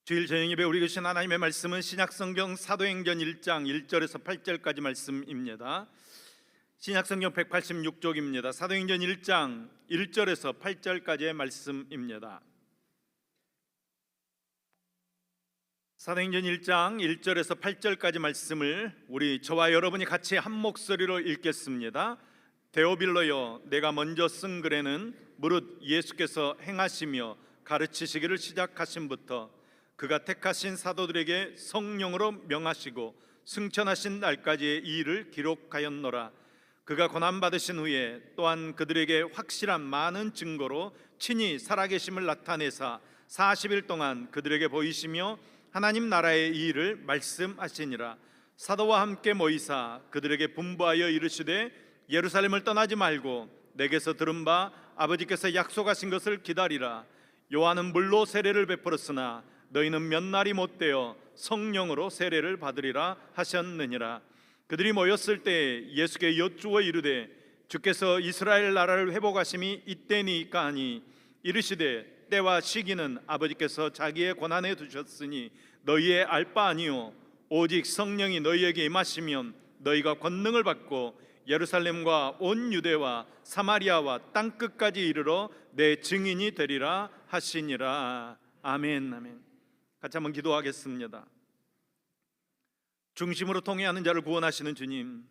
주일 저녁 예배 우리 주신 하나님의 말씀은 신약성경 사도행전 1장 1절에서 8절까지 말씀입니다. 신약성경 186쪽입니다. 사도행전 1장 1절에서 8절까지의 말씀입니다. 사도행전 1장 1절에서 8절까지 말씀을 저와 여러분이 같이 한 목소리로 읽겠습니다. 데오빌로여, 내가 먼저 쓴 글에는 무릇 예수께서 행하시며 가르치시기를 시작하심부터 그가 택하신 사도들에게 성령으로 명하시고 승천하신 날까지의 이 일을 기록하였노라. 그가 고난받으신 후에 또한 그들에게 확실한 많은 증거로 친히 살아계심을 나타내사 40일 동안 그들에게 보이시며 하나님 나라의 이 일을 말씀하시니라. 사도와 함께 모이사 그들에게 분부하여 이르시되 예루살렘을 떠나지 말고 내게서 들은 바 아버지께서 약속하신 것을 기다리라. 요한은 물로 세례를 베풀었으나 너희는 몇 날이 못되어 성령으로 세례를 받으리라 하셨느니라. 그들이 모였을 때 예수께 여쭈어 이르되 주께서 이스라엘 나라를 회복하심이 이때니까 하니 이르시되 때와 시기는 아버지께서 자기의 권한에 두셨으니 너희의 알 바 아니요 오직 성령이 너희에게 임하시면 너희가 권능을 받고 예루살렘과 온 유대와 사마리아와 땅끝까지 이르러 내 증인이 되리라 하시니라. 아멘. 아멘. 같이 한번 기도하겠습니다. 중심으로 통회하는 자를 구원하시는 주님,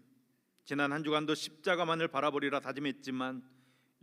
지난 한 주간도 십자가만을 바라보리라 다짐했지만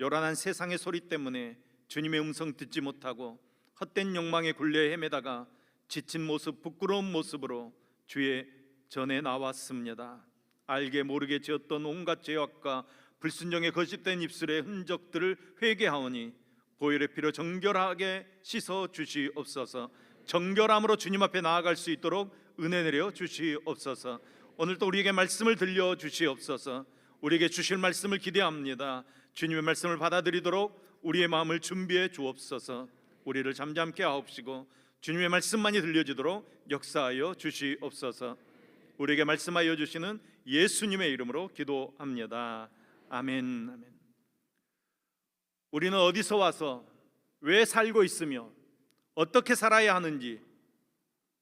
요란한 세상의 소리 때문에 주님의 음성 듣지 못하고 헛된 욕망에 굴려 헤매다가 지친 모습, 부끄러운 모습으로 주의 전에 나왔습니다. 알게 모르게 지었던 온갖 죄악과 불순종의 거짓된 입술의 흔적들을 회개하오니 보혈의 피로 정결하게 씻어 주시옵소서. 정결함으로 주님 앞에 나아갈 수 있도록 은혜 내려 주시옵소서. 오늘도 우리에게 말씀을 들려 주시옵소서. 우리에게 주실 말씀을 기대합니다. 주님의 말씀을 받아들이도록 우리의 마음을 준비해 주옵소서. 우리를 잠잠케 하옵시고 주님의 말씀만이 들려지도록 역사하여 주시옵소서. 우리에게 말씀하여 주시는 예수님의 이름으로 기도합니다. 아멘. 아멘. 우리는 어디서 와서 왜 살고 있으며 어떻게 살아야 하는지,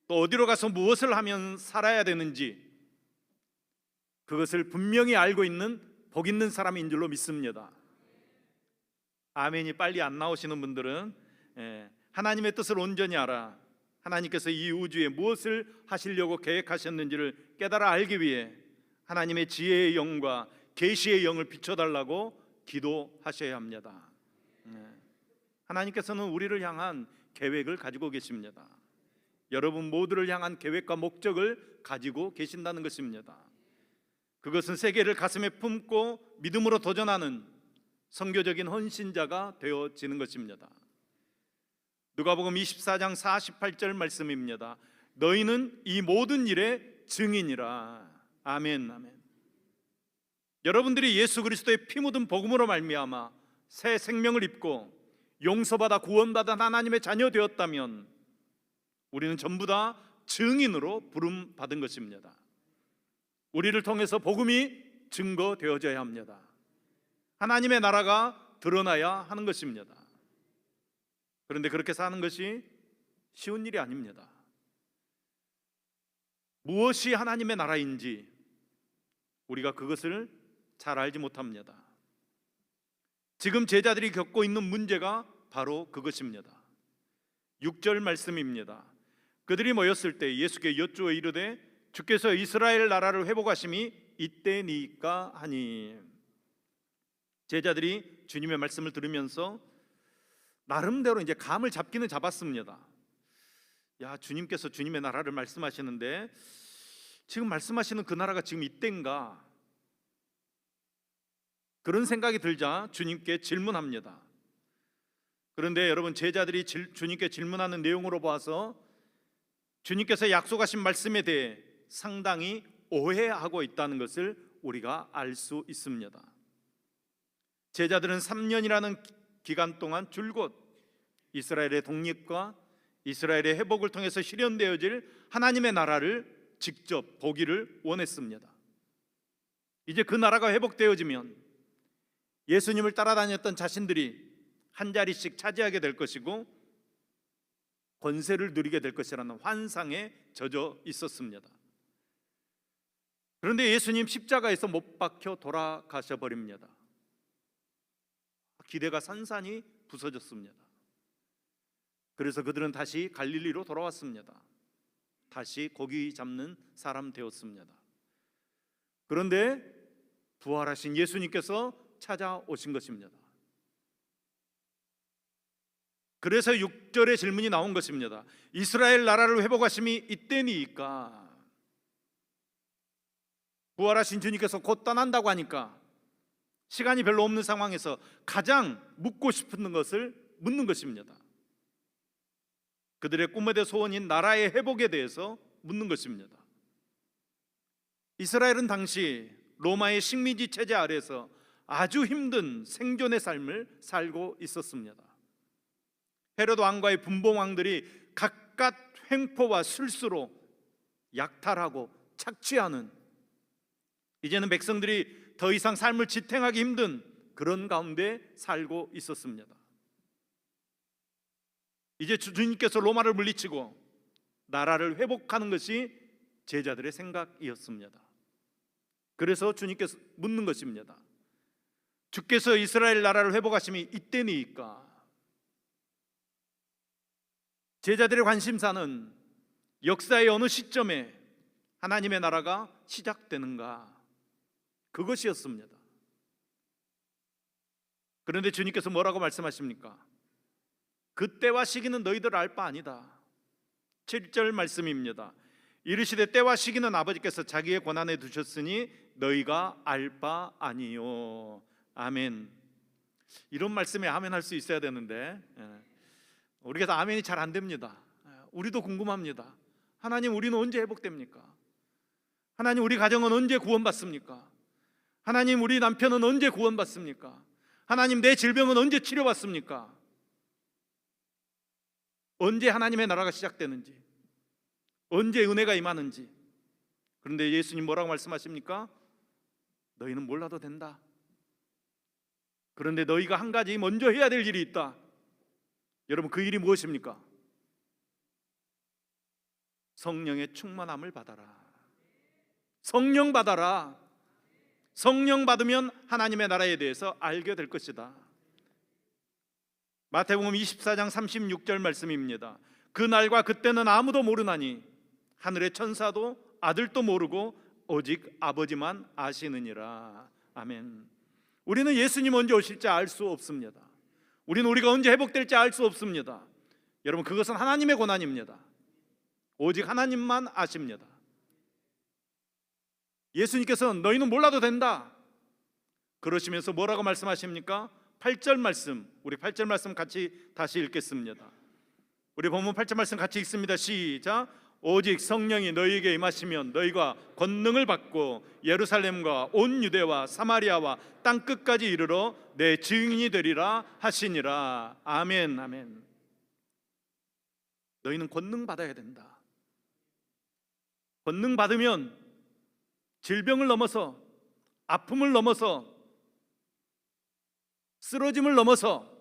또 어디로 가서 무엇을 하면 살아야 되는지 그것을 분명히 알고 있는 복 있는 사람인 줄로 믿습니다. 아멘이 빨리 안 나오시는 분들은 하나님의 뜻을 온전히 알아 하나님께서 이 우주에 무엇을 하시려고 계획하셨는지를 깨달아 알기 위해 하나님의 지혜의 영과 계시의 영을 비춰달라고 기도하셔야 합니다. 하나님께서는 우리를 향한 계획을 가지고 계십니다. 여러분 모두를 향한 계획과 목적을 가지고 계신다는 것입니다. 그것은 세계를 가슴에 품고 믿음으로 도전하는 선교적인 헌신자가 되어지는 것입니다. 누가복음 24장 48절 말씀입니다. 너희는 이 모든 일의 증인이라. 아멘. 아멘. 여러분들이 예수 그리스도의 피 묻은 복음으로 말미암아 새 생명을 입고 용서받아 구원받은 하나님의 자녀 되었다면 우리는 전부 다 증인으로 부름받은 것입니다. 우리를 통해서 복음이 증거되어져야 합니다. 하나님의 나라가 드러나야 하는 것입니다. 그런데 그렇게 사는 것이 쉬운 일이 아닙니다. 무엇이 하나님의 나라인지 우리가 그것을 잘 알지 못합니다. 지금 제자들이 겪고 있는 문제가 바로 그것입니다. 6절 말씀입니다. 그들이 모였을 때 예수께 여쭈어 이르되 주께서 이스라엘 나라를 회복하심이 이때니까 하니. 제자들이 주님의 말씀을 들으면서 나름대로 이제 감을 잡기는 잡았습니다. 야, 주님께서 주님의 나라를 말씀하시는데 지금 말씀하시는 그 나라가 지금 이때인가? 그런 생각이 들자 주님께 질문합니다. 그런데 여러분, 제자들이 주님께 질문하는 내용으로 봐서 주님께서 약속하신 말씀에 대해 상당히 오해하고 있다는 것을 우리가 알 수 있습니다. 제자들은 3년이라는 기간 동안 줄곧 이스라엘의 독립과 이스라엘의 회복을 통해서 실현되어질 하나님의 나라를 직접 보기를 원했습니다. 이제 그 나라가 회복되어지면 예수님을 따라다녔던 자신들이 한 자리씩 차지하게 될 것이고 권세를 누리게 될 것이라는 환상에 젖어 있었습니다. 그런데 예수님 십자가에서 못 박혀 돌아가셔 버립니다. 기대가 산산이 부서졌습니다. 그래서 그들은 다시 갈릴리로 돌아왔습니다. 다시 고기 잡는 사람 되었습니다. 그런데 부활하신 예수님께서 찾아오신 것입니다. 그래서 6절의 질문이 나온 것입니다. 이스라엘 나라를 회복하심이 이때니까? 부활하신 주님께서 곧 떠난다고 하니까 시간이 별로 없는 상황에서 가장 묻고 싶은 것을 묻는 것입니다. 그들의 꿈에 대해 소원인 나라의 회복에 대해서 묻는 것입니다. 이스라엘은 당시 로마의 식민지 체제 아래에서 아주 힘든 생존의 삶을 살고 있었습니다. 헤롯 왕과의 분봉 왕들이 각각 횡포와 술수로 약탈하고 착취하는, 이제는 백성들이 더 이상 삶을 지탱하기 힘든 그런 가운데 살고 있었습니다. 이제 주님께서 로마를 물리치고 나라를 회복하는 것이 제자들의 생각이었습니다. 그래서 주님께서 묻는 것입니다. 주께서 이스라엘 나라를 회복하심이 이때니까? 제자들의 관심사는 역사의 어느 시점에 하나님의 나라가 시작되는가, 그것이었습니다. 그런데 주님께서 뭐라고 말씀하십니까? 그때와 시기는 너희들 알 바 아니다. 7절 말씀입니다. 이르시되 때와 시기는 아버지께서 자기의 권한에 두셨으니 너희가 알 바 아니요. 아멘. 이런 말씀에 아멘 할 수 있어야 되는데 우리가 다 아멘이 잘 안 됩니다. 우리도 궁금합니다. 하나님, 우리는 언제 회복됩니까? 하나님, 우리 가정은 언제 구원받습니까? 하나님, 우리 남편은 언제 구원받습니까? 하나님, 내 질병은 언제 치료받습니까? 언제 하나님의 나라가 시작되는지, 언제 은혜가 임하는지. 그런데 예수님 뭐라고 말씀하십니까? 너희는 몰라도 된다. 그런데 너희가 한 가지 먼저 해야 될 일이 있다. 여러분, 그 일이 무엇입니까? 성령의 충만함을 받아라. 성령 받아라. 성령 받으면 하나님의 나라에 대해서 알게 될 것이다. 마태복음 24장 36절 말씀입니다. 그 날과 그때는 아무도 모르나니 하늘의 천사도 아들도 모르고 오직 아버지만 아시느니라. 아멘. 우리는 예수님 언제 오실지 알 수 없습니다. 우리는 우리가 언제 회복될지 알 수 없습니다. 여러분, 그것은 하나님의 권한입니다. 오직 하나님만 아십니다. 예수님께서는 너희는 몰라도 된다 그러시면서 뭐라고 말씀하십니까? 8절 말씀, 우리 8절 말씀 같이 다시 읽겠습니다. 우리 본문 8절 말씀 같이 읽습니다. 시작. 오직 성령이 너희에게 임하시면 너희가 권능을 받고 예루살렘과 온 유대와 사마리아와 땅 끝까지 이르러 내 증인이 되리라 하시니라. 아멘. 아멘. 너희는 권능 받아야 된다. 권능 받으면 질병을 넘어서, 아픔을 넘어서, 쓰러짐을 넘어서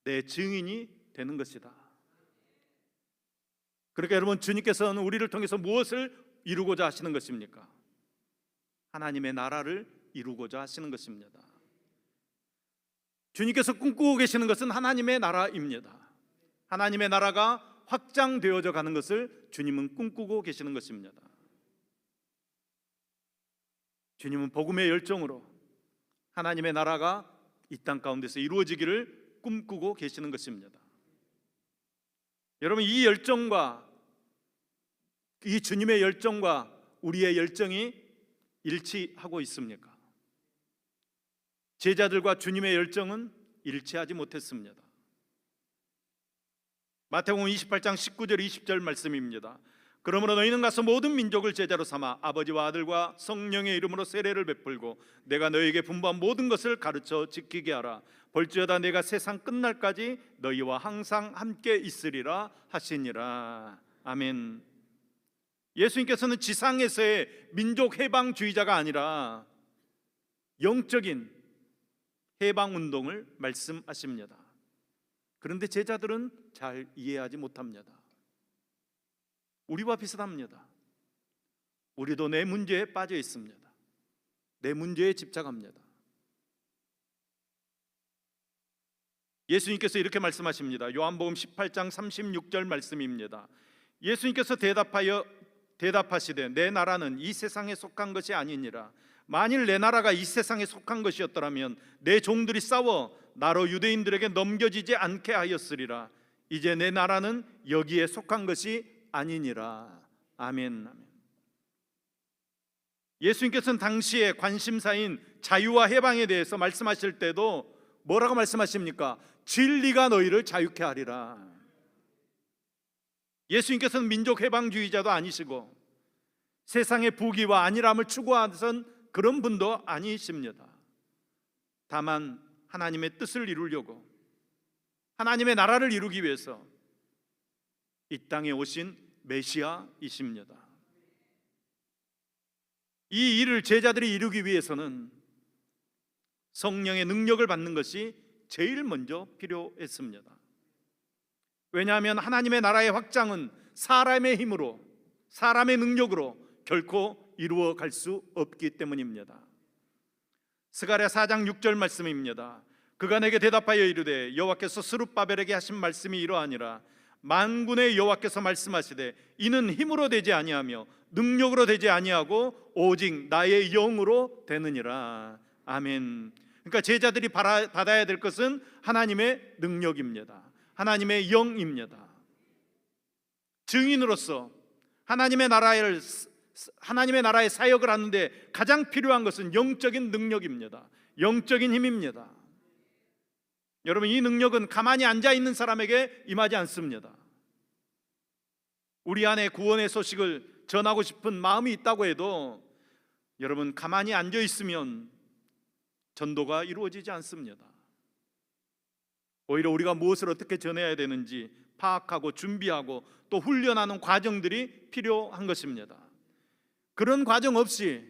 내 증인이 되는 것이다. 그러니까 여러분, 주님께서는 우리를 통해서 무엇을 이루고자 하시는 것입니까? 하나님의 나라를 이루고자 하시는 것입니다. 주님께서 꿈꾸고 계시는 것은 하나님의 나라입니다. 하나님의 나라가 확장되어져 가는 것을 주님은 꿈꾸고 계시는 것입니다. 주님은 복음의 열정으로 하나님의 나라가 이 땅 가운데서 이루어지기를 꿈꾸고 계시는 것입니다. 여러분, 이 열정과, 이 주님의 열정과 우리의 열정이 일치하고 있습니까? 제자들과 주님의 열정은 일치하지 못했습니다. 마태복음 28장 19절 20절 말씀입니다. 그러므로 너희는 가서 모든 민족을 제자로 삼아 아버지와 아들과 성령의 이름으로 세례를 베풀고 내가 너희에게 분부한 모든 것을 가르쳐 지키게 하라. 볼지어다 내가 세상 끝날까지 너희와 항상 함께 있으리라 하시니라. 아멘. 예수님께서는 지상에서의 민족 해방주의자가 아니라 영적인 해방운동을 말씀하십니다. 그런데 제자들은 잘 이해하지 못합니다. 우리와 비슷합니다. 우리도 내 문제에 빠져 있습니다. 내 문제에 집착합니다. 예수님께서 이렇게 말씀하십니다. 요한복음 18장 36절 말씀입니다. 예수님께서 대답하시되 내 나라는 이 세상에 속한 것이 아니니라. 만일 내 나라가 이 세상에 속한 것이었더라면 내 종들이 싸워 나로 유대인들에게 넘겨지지 않게 하였으리라. 이제 내 나라는 여기에 속한 것이 아니니라. 아멘. 아멘. 예수님께서는 당시에 관심사인 자유와 해방에 대해서 말씀하실 때도 뭐라고 말씀하십니까? 진리가 너희를 자유케 하리라. 예수님께서는 민족 해방주의자도 아니시고 세상의 부귀와 안일함을 추구하던 그런 분도 아니십니다. 다만 하나님의 뜻을 이루려고, 하나님의 나라를 이루기 위해서 이 땅에 오신 메시아이십니다. 이 일을 제자들이 이루기 위해서는 성령의 능력을 받는 것이 제일 먼저 필요했습니다. 왜냐하면 하나님의 나라의 확장은 사람의 힘으로, 사람의 능력으로 결코 이루어 갈 수 없기 때문입니다. 스가랴 4장 6절 말씀입니다. 그가 내게 대답하여 이르되 여호와께서 스룹바벨에게 하신 말씀이 이러하니라. 만군의 여호와께서 말씀하시되 이는 힘으로 되지 아니하며 능력으로 되지 아니하고 오직 나의 영으로 되느니라. 아멘. 그러니까 제자들이 받아야 될 것은 하나님의 능력입니다. 하나님의 영입니다. 증인으로서 하나님의 나라의 사역을 하는데 가장 필요한 것은 영적인 능력입니다. 영적인 힘입니다. 여러분, 이 능력은 가만히 앉아 있는 사람에게 임하지 않습니다. 우리 안에 구원의 소식을 전하고 싶은 마음이 있다고 해도 여러분, 가만히 앉아 있으면 전도가 이루어지지 않습니다. 오히려 우리가 무엇을 어떻게 전해야 되는지 파악하고 준비하고 또 훈련하는 과정들이 필요한 것입니다. 그런 과정 없이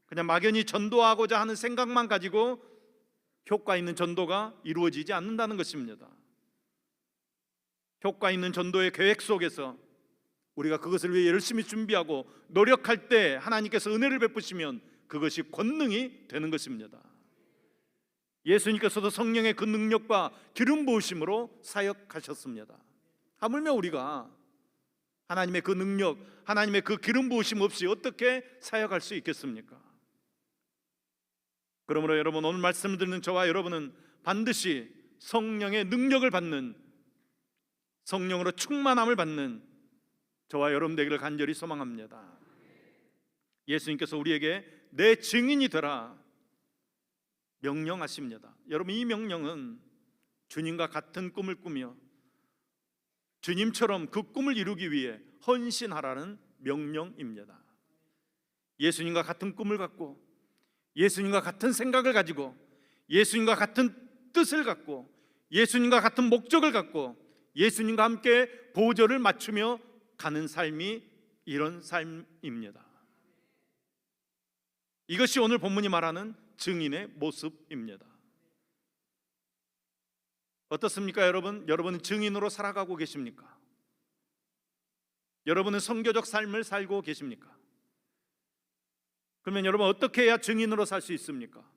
그냥 막연히 전도하고자 하는 생각만 가지고 효과 있는 전도가 이루어지지 않는다는 것입니다. 효과 있는 전도의 계획 속에서 우리가 그것을 위해 열심히 준비하고 노력할 때 하나님께서 은혜를 베푸시면 그것이 권능이 되는 것입니다. 예수님께서도 성령의 그 능력과 기름 부으심으로 사역하셨습니다. 하물며 우리가 하나님의 그 능력, 하나님의 그 기름 부으심 없이 어떻게 사역할 수 있겠습니까? 그러므로 여러분, 오늘 말씀을 듣는 저와 여러분은 반드시 성령의 능력을 받는, 성령으로 충만함을 받는 저와 여러분 되기를 간절히 소망합니다. 예수님께서 우리에게 내 증인이 되라 명령하십니다. 여러분, 이 명령은 주님과 같은 꿈을 꾸며 주님처럼 그 꿈을 이루기 위해 헌신하라는 명령입니다. 예수님과 같은 꿈을 갖고, 예수님과 같은 생각을 가지고, 예수님과 같은 뜻을 갖고, 예수님과 같은 목적을 갖고 예수님과 함께 보조를 맞추며 가는 삶이 이런 삶입니다. 이것이 오늘 본문이 말하는 증인의 모습입니다. 어떻습니까, 여러분? 여러분은 증인으로 살아가고 계십니까? 여러분은 선교적 삶을 살고 계십니까? 그러면 여러분, 어떻게 해야 증인으로 살 수 있습니까?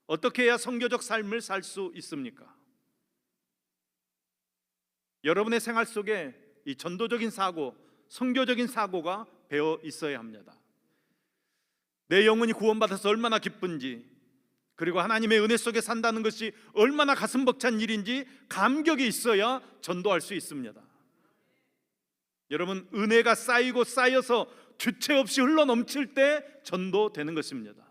어떻게 해야 선교적 삶을 살 수 있습니까? 여러분의 생활 속에 이 전도적인 사고, 선교적인 사고가 배어 있어야 합니다. 내 영혼이 구원받아서 얼마나 기쁜지, 그리고 하나님의 은혜 속에 산다는 것이 얼마나 가슴 벅찬 일인지 감격이 있어야 전도할 수 있습니다. 여러분, 은혜가 쌓이고 쌓여서 주체 없이 흘러 넘칠 때 전도되는 것입니다.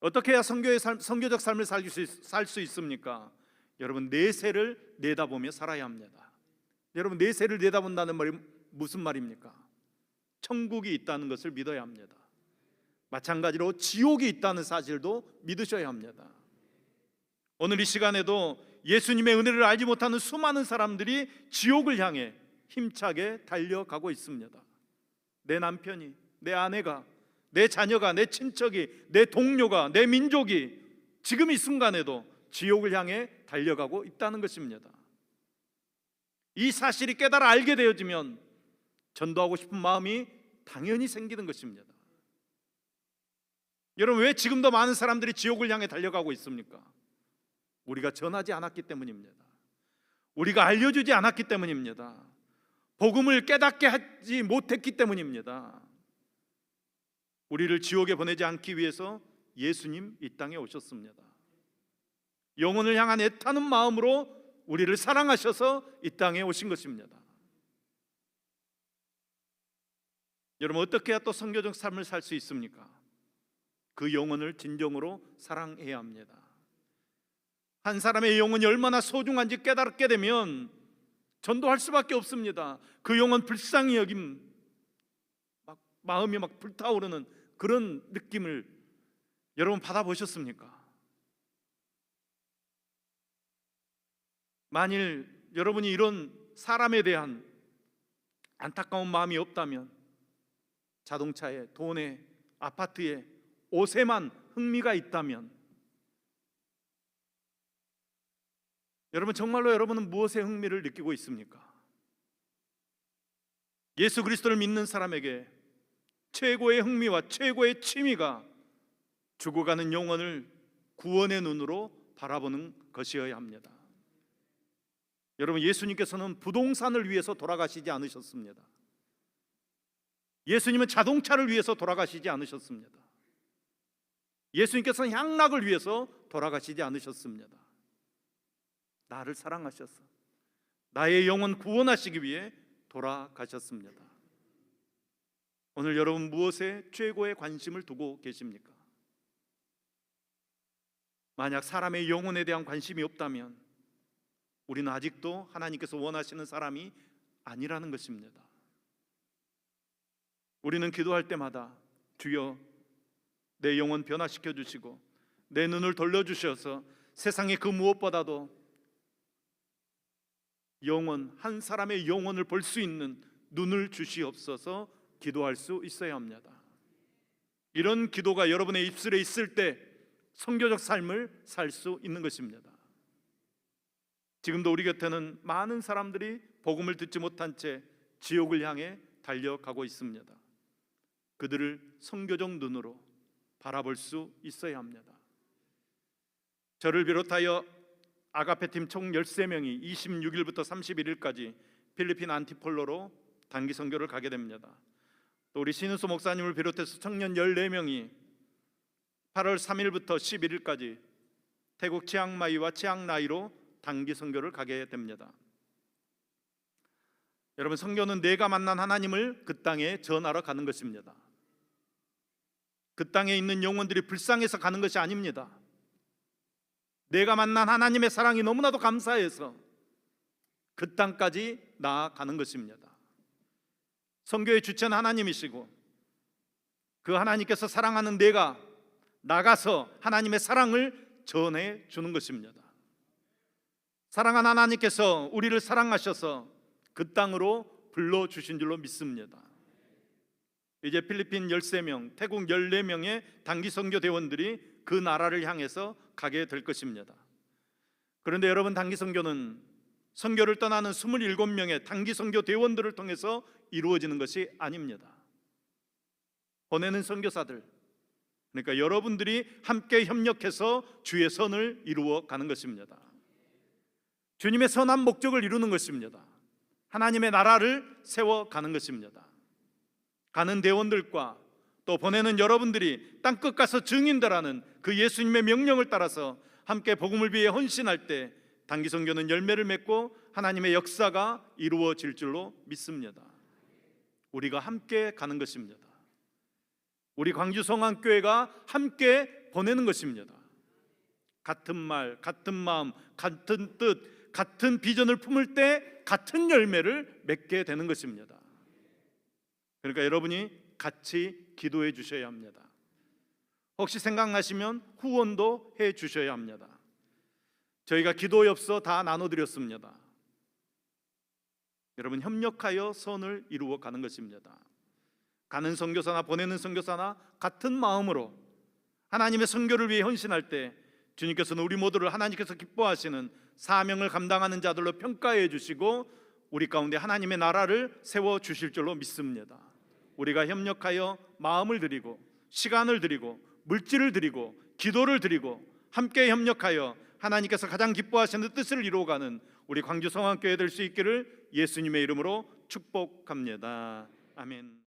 어떻게 해야 선교적 삶을 살 수 있습니까? 여러분, 내세를 내다보며 살아야 합니다. 여러분, 내세를 내다본다는 말이 무슨 말입니까? 천국이 있다는 것을 믿어야 합니다. 마찬가지로 지옥이 있다는 사실도 믿으셔야 합니다. 오늘 이 시간에도 예수님의 은혜를 알지 못하는 수많은 사람들이 지옥을 향해 힘차게 달려가고 있습니다. 내 남편이, 내 아내가, 내 자녀가, 내 친척이, 내 동료가, 내 민족이 지금 이 순간에도 지옥을 향해 달려가고 있다는 것입니다. 이 사실이 깨달아 알게 되어지면 전도하고 싶은 마음이 당연히 생기는 것입니다. 여러분, 왜 지금도 많은 사람들이 지옥을 향해 달려가고 있습니까? 우리가 전하지 않았기 때문입니다. 우리가 알려주지 않았기 때문입니다. 복음을 깨닫게 하지 못했기 때문입니다. 우리를 지옥에 보내지 않기 위해서 예수님 이 땅에 오셨습니다. 영혼을 향한 애타는 마음으로 우리를 사랑하셔서 이 땅에 오신 것입니다. 여러분, 어떻게 해야 또 선교적 삶을 살 수 있습니까? 그 영혼을 진정으로 사랑해야 합니다. 한 사람의 영혼이 얼마나 소중한지 깨닫게 되면 전도할 수밖에 없습니다. 그 영혼 불쌍히 여김, 마음이 막 불타오르는 그런 느낌을 여러분 받아보셨습니까? 만일 여러분이 이런 사람에 대한 안타까운 마음이 없다면 자동차에, 돈에, 아파트에, 옷에만 흥미가 있다면 여러분, 정말로 여러분은 무엇에 흥미를 느끼고 있습니까? 예수 그리스도를 믿는 사람에게 최고의 흥미와 최고의 취미가 죽어가는 영혼을 구원의 눈으로 바라보는 것이어야 합니다. 여러분, 예수님께서는 부동산을 위해서 돌아가시지 않으셨습니다. 예수님은 자동차를 위해서 돌아가시지 않으셨습니다. 예수님께서는 향락을 위해서 돌아가시지 않으셨습니다. 나를 사랑하셔서 나의 영혼 구원하시기 위해 돌아가셨습니다. 오늘 여러분, 무엇에 최고의 관심을 두고 계십니까? 만약 사람의 영혼에 대한 관심이 없다면 우리는 아직도 하나님께서 원하시는 사람이 아니라는 것입니다. 우리는 기도할 때마다 주여 내 영혼 변화시켜 주시고 내 눈을 돌려주셔서 세상의 그 무엇보다도 영혼, 한 사람의 영혼을 볼 수 있는 눈을 주시옵소서 기도할 수 있어야 합니다. 이런 기도가 여러분의 입술에 있을 때 선교적 삶을 살 수 있는 것입니다. 지금도 우리 곁에는 많은 사람들이 복음을 듣지 못한 채 지옥을 향해 달려가고 있습니다. 그들을 선교적 눈으로 바라볼 수 있어야 합니다. 저를 비롯하여 아가페팀 총 13명이 26일부터 31일까지 필리핀 안티폴로로 단기 선교를 가게 됩니다. 또 우리 신은수 목사님을 비롯해서 청년 14명이 8월 3일부터 11일까지 태국 치앙마이와 치앙라이로 단기 선교를 가게 됩니다. 여러분, 선교는 내가 만난 하나님을 그 땅에 전하러 가는 것입니다. 그 땅에 있는 영혼들이 불쌍해서 가는 것이 아닙니다. 내가 만난 하나님의 사랑이 너무나도 감사해서 그 땅까지 나아가는 것입니다. 선교의 주체는 하나님이시고 그 하나님께서 사랑하는 내가 나가서 하나님의 사랑을 전해 주는 것입니다. 사랑하는 하나님께서 우리를 사랑하셔서 그 땅으로 불러주신 줄로 믿습니다. 이제 필리핀 13명, 태국 14명의 단기 선교 대원들이 그 나라를 향해서 가게 될 것입니다. 그런데 여러분, 단기 선교는 선교를 떠나는 27명의 단기 선교 대원들을 통해서 이루어지는 것이 아닙니다. 보내는 선교사들, 그러니까 여러분들이 함께 협력해서 주의 선을 이루어 가는 것입니다. 주님의 선한 목적을 이루는 것입니다. 하나님의 나라를 세워가는 것입니다. 가는 대원들과 또 보내는 여러분들이 땅끝 가서 증인되라는 그 예수님의 명령을 따라서 함께 복음을 위해 헌신할 때 단기 선교는 열매를 맺고 하나님의 역사가 이루어질 줄로 믿습니다. 우리가 함께 가는 것입니다. 우리 광주 성안교회가 함께 보내는 것입니다. 같은 말, 같은 마음, 같은 뜻, 같은 비전을 품을 때 같은 열매를 맺게 되는 것입니다. 그러니까 여러분이 같이 기도해 주셔야 합니다. 혹시 생각나시면 후원도 해 주셔야 합니다. 저희가 기도 엽서 다 나눠드렸습니다. 여러분, 협력하여 선을 이루어 가는 것입니다. 가는 선교사나 보내는 선교사나 같은 마음으로 하나님의 선교를 위해 헌신할 때 주님께서는 우리 모두를 하나님께서 기뻐하시는 사명을 감당하는 자들로 평가해 주시고 우리 가운데 하나님의 나라를 세워 주실 줄로 믿습니다. 우리가 협력하여 마음을 드리고 시간을 드리고 물질을 드리고 기도를 드리고 함께 협력하여 하나님께서 가장 기뻐하시는 뜻을 이루어가는 우리 광주 성안교회 될 수 있기를 예수님의 이름으로 축복합니다. 아멘.